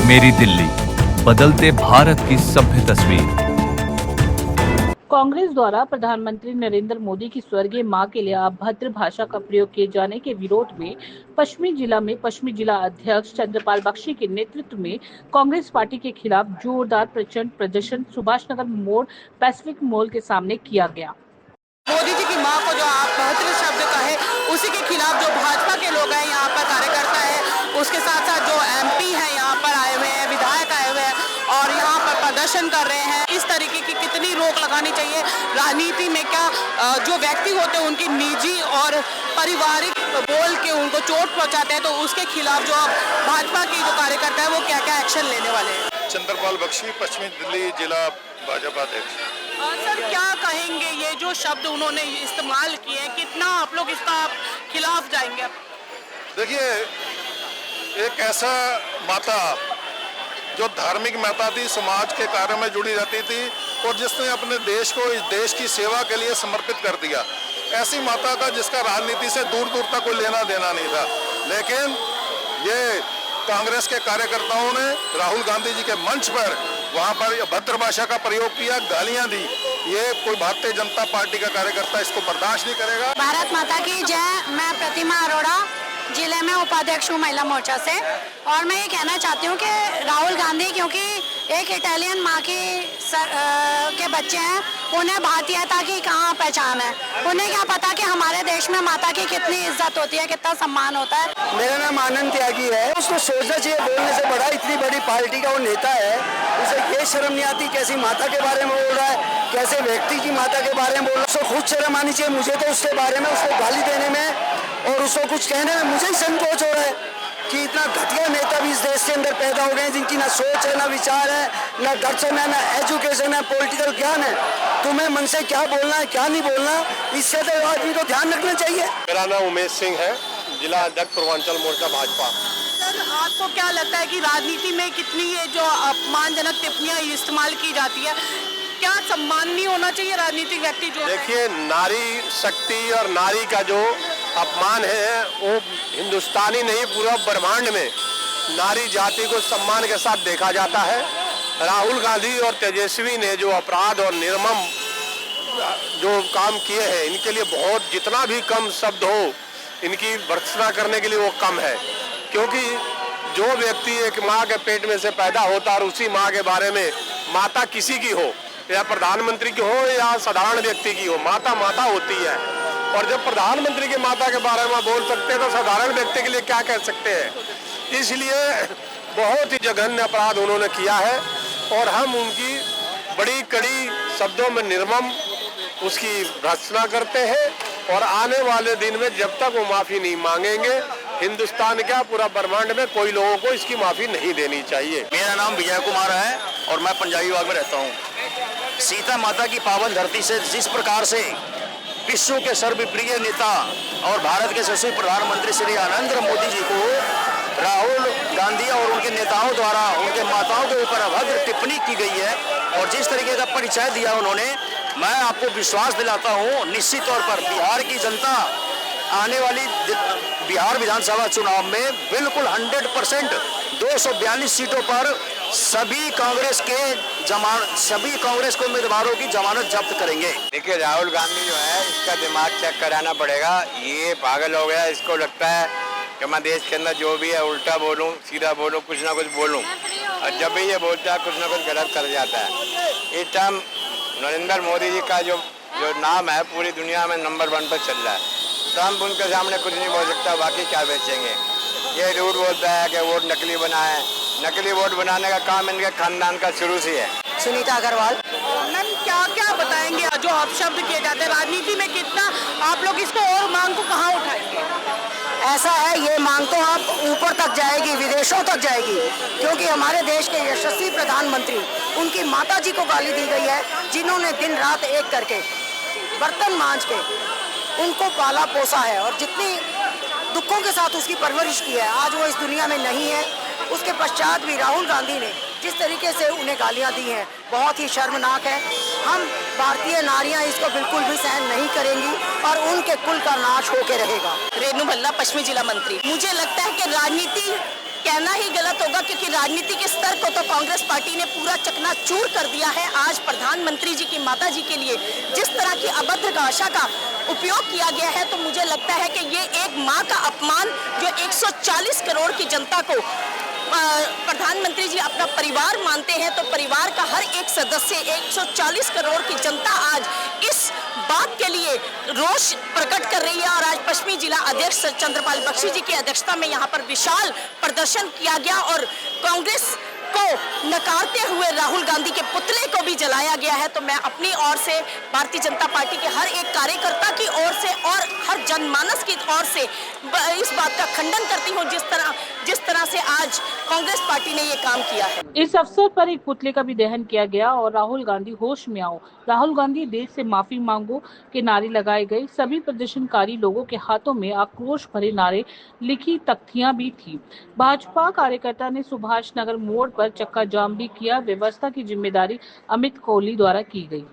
मेरी दिल्ली, बदलते भारत की सभ्य तस्वीर। कांग्रेस द्वारा प्रधानमंत्री नरेंद्र मोदी की स्वर्गीय मां के लिए अभद्र भाषा का प्रयोग किए जाने के विरोध में पश्चिमी जिला में पश्चिमी जिला अध्यक्ष चंद्रपाल बख्शी के नेतृत्व में कांग्रेस पार्टी के खिलाफ जोरदार प्रचंड प्रदर्शन सुभाष नगर मोड़ पैसिफिक मॉल के सामने किया गया। मोदी जी की मां को जो आप अभद्र शब्द कहे, उसी के खिलाफ जो भाजपा के लोग हैं यहाँ पर कार्यकर्ता है, उसके साथ साथ जो एमपी हैं यहाँ पर आए हुए हैं, विधायक आए हुए हैं और यहाँ पर प्रदर्शन कर रहे हैं। इस तरीके की कितनी रोक लगानी चाहिए? राजनीति में क्या जो व्यक्ति होते हैं उनकी निजी और पारिवारिक बोल के उनको चोट पहुँचाते हैं, तो उसके खिलाफ जो भाजपा की जो कार्यकर्ता है वो क्या क्या एक्शन लेने वाले हैं? चंद्रपाल बख्शी, पश्चिमी दिल्ली जिला भाजपा अध्यक्ष। सर, क्या कहेंगे ये जो शब्द उन्होंने इस्तेमाल किए, कितना आप लोग इसका खिलाफ जाएंगे? देखिए, एक ऐसा माता जो धार्मिक माता थी, समाज के कार्य में जुड़ी रहती थी और जिसने अपने देश को इस देश की सेवा के लिए समर्पित कर दिया, ऐसी माता का जिसका राजनीति से दूर दूर तक कोई लेना देना नहीं था। लेकिन ये कांग्रेस के कार्यकर्ताओं ने राहुल गांधी जी के मंच पर वहां पर अभद्र भाषा का प्रयोग किया, गालियां दी। ये कोई भारतीय जनता पार्टी का कार्यकर्ता इसको बर्दाश्त नहीं करेगा। भारत माता की जय। मैं प्रतिमा अरोड़ा, जिले में उपाध्यक्ष हूँ महिला मोर्चा से, और मैं ये कहना चाहती हूँ कि राहुल गांधी, क्योंकि एक इटालियन माँ के बच्चे हैं, उन्हें भारतीयता की कहाँ पहचान है? उन्हें क्या पता कि हमारे देश में माता की कितनी इज्जत होती है, कितना सम्मान होता है। मेरा नाम आनंद त्यागी है। उसको सोचना चाहिए, बोलने से बड़ा इतनी बड़ी पार्टी का वो नेता है, उसे ये शर्म नहीं आती कैसी माता के बारे में बोल रहा है, कैसे व्यक्ति की माता के बारे में बोल रहा है। उसको खुद शर्म आनी चाहिए। मुझे तो उसके बारे में, उसको गाली देने में और उसको कुछ कहने में मुझे ही संकोच हो रहा है कि इतना घटिया नेता भी इस देश के अंदर पैदा हो गए, जिनकी ना सोच है, ना विचार है, ना दर्शन है, ना एजुकेशन है, पॉलिटिकल ज्ञान है। तुम्हें मन से क्या बोलना है, क्या नहीं बोलना, इससे तो आदमी को ध्यान रखना चाहिए। मेरा नाम उमेश सिंह है, जिला अध्यक्ष पूर्वांचल मोर्चा भाजपा। सर, आपको क्या लगता है कि राजनीति में कितनी ये जो अपमानजनक टिप्पणियां इस्तेमाल की जाती है, क्या सम्मान नहीं होना चाहिए राजनीतिक व्यक्ति जो? देखिए, नारी शक्ति और नारी का जो अपमान है वो हिंदुस्तानी नहीं, पूरा ब्रह्मांड में नारी जाति को सम्मान के साथ देखा जाता है। राहुल गांधी और तेजस्वी ने जो अपराध और निर्मम जो काम किए हैं, इनके लिए बहुत, जितना भी कम शब्द हो इनकी भर्त्सना करने के लिए वो कम है। क्योंकि जो व्यक्ति एक माँ के पेट में से पैदा होता और उसी माँ के बारे में, माता किसी की हो, या प्रधानमंत्री की हो या साधारण व्यक्ति की हो, माता माता होती है। और जब प्रधानमंत्री की माता के बारे में बोल सकते हैं तो साधारण व्यक्ति के लिए क्या कह सकते हैं? इसलिए बहुत ही जघन्य अपराध उन्होंने किया है और हम उनकी बड़ी कड़ी शब्दों में निर्मम उसकी भर्त्सना करते हैं। और आने वाले दिन में जब तक वो माफी नहीं मांगेंगे, हिंदुस्तान का पूरा ब्रह्मांड में कोई लोगों को इसकी माफी नहीं देनी चाहिए। मेरा नाम विजय कुमार है और मैं पंजाबी बाग में रहता हूँ। सीता माता की पावन धरती से जिस प्रकार से विश्व के सर्वप्रिय नेता और भारत के यशस्वी प्रधानमंत्री श्री नरेंद्र मोदी जी को राहुल गांधी और उनके नेताओं द्वारा उनके माताओं के ऊपर अभद्र टिप्पणी की गई है और जिस तरीके का परिचय दिया उन्होंने, मैं आपको विश्वास दिलाता हूँ निश्चित तौर पर बिहार की जनता आने वाली बिहार विधानसभा चुनाव में बिल्कुल 100% 242 सीटों पर सभी कांग्रेस को उम्मीदवारों की जमानत जब्त करेंगे। देखिए, राहुल गांधी जो है, इसका दिमाग चेक कराना पड़ेगा। ये पागल हो गया। इसको लगता है कि मैं देश के अंदर जो भी है उल्टा बोलूं, सीधा बोलूं, कुछ ना कुछ बोलूं, और जब भी ये बोलता है कुछ ना कुछ गलत कर जाता है। इस टाइम नरेंद्र मोदी जी का जो नाम है पूरी दुनिया में नंबर 1 पर चल रहा है। ट्रम्प उनके सामने कुछ नहीं बोल सकता, बाकी क्या बेचेंगे। ये झूठ बोलता है कि वोट नकली बना है। नकली वोट बनाने का काम इनके खानदान का शुरू से है। सुनीता अग्रवाल। मैम, क्या क्या बताएंगे जो अपशब्द किए जाते हैं राजनीति में, कितना आप लोग इसको और मांग को कहाँ उठाएंगे? ऐसा है, ये मांग तो आप ऊपर तक जाएगी, विदेशों तक जाएगी, क्योंकि हमारे देश के यशस्वी प्रधानमंत्री, उनकी माता जी को गाली दी गई है, जिन्होंने दिन रात एक करके बर्तन मांज के उनको पाला पोसा है और जितनी दुखों के साथ उसकी परवरिश की है, आज वो इस दुनिया में नहीं है। उसके पश्चात भी राहुल गांधी ने जिस तरीके से उन्हें गालियां दी हैं, बहुत ही शर्मनाक है। हम भारतीय नारियां इसको बिल्कुल भी सहन नहीं करेंगी और उनके कुल का नाश होके रहेगा। रेणु भल्ला, पश्चिमी जिला मंत्री। मुझे लगता है कि राजनीति कहना ही गलत होगा, क्योंकि राजनीति के स्तर को तो कांग्रेस पार्टी ने पूरा चकनाचूर कर दिया है। आज प्रधानमंत्री जी की माता जी के लिए जिस तरह की अभद्र भाषा का उपयोग किया गया है, तो मुझे लगता है कि ये एक माँ का अपमान जो 140 करोड़ की जनता को प्रधानमंत्री जी अपना परिवार मानते हैं, तो परिवार का हर एक सदस्य 140 करोड़ की जनता आज इस बात के लिए रोष प्रकट कर रही है। और आज पश्चिमी जिला अध्यक्ष चंद्रपाल बख्शी जी की अध्यक्षता में यहाँ पर विशाल प्रदर्शन किया गया और कांग्रेस को नकारते हुए राहुल गांधी के पुतले को भी जलाया गया है। तो मैं अपनी ओर से, भारतीय जनता पार्टी के हर एक कार्यकर्ता की ओर से और हर जनमानस की ओर से इस बात का खंडन करती हूँ जिस तरह से आज कांग्रेस पार्टी ने ये काम किया है। इस अवसर पर एक पुतले का भी दहन किया गया और राहुल गांधी होश में आओ, राहुल गांधी देश से माफी मांगो के नारे लगाए गए। सभी प्रदर्शनकारी लोगों के हाथों में आक्रोश भरे नारे लिखी तख्तियां भी थी। भाजपा कार्यकर्ता ने सुभाष नगर मोड़ पर चक्का जाम भी किया। व्यवस्था की जिम्मेदारी अमित कोहली द्वारा की गई।